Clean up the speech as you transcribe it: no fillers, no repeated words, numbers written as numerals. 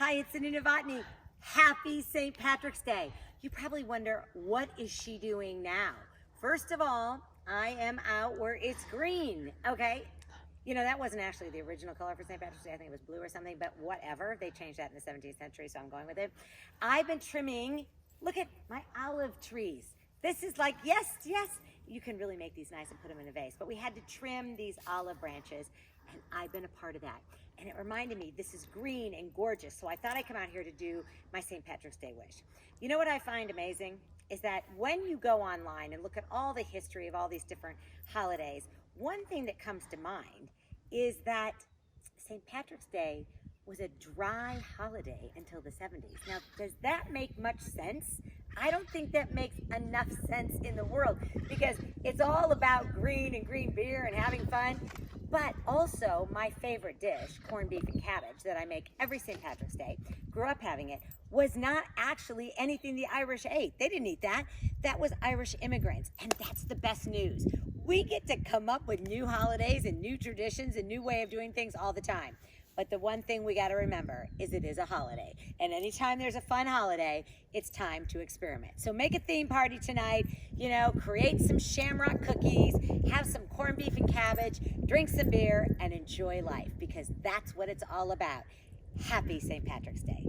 Hi, it's Anita Novotny. Happy St. Patrick's Day. You probably wonder, what is she doing now? First of all, I am out where it's green, okay? You know, that wasn't actually the original color for St. Patrick's Day. I think it was blue or something, but whatever. They changed that in the 17th century, so I'm going with it. I've been trimming, look at my olive trees. This is like, yes, you can really make these nice and put them in a vase, but we had to trim these olive branches, and I've been a part of that. And it reminded me, this is green and gorgeous, so I thought I'd come out here to do my St. Patrick's Day wish. You know what I find amazing? Is that when you go online and look at all the history of all these different holidays, one thing that comes to mind is that St. Patrick's Day was a dry holiday until the 70s. Now, does that make much sense? I don't think that makes enough sense in the world, because it's all about green and green beer and having fun. But also, my favorite dish, corned beef and cabbage, that I make every St. Patrick's Day, grew up having it, was not actually anything the Irish ate. They didn't eat that. That was Irish immigrants, and that's the best news. We get to come up with new holidays and new traditions and new way of doing things all the time. But the one thing we got to remember is it is a holiday. And anytime there's a fun holiday, it's time to experiment. So make a theme party tonight, you know, create some shamrock cookies, have some corned beef and cabbage, drink some beer, and enjoy life, because that's what it's all about. Happy St. Patrick's Day.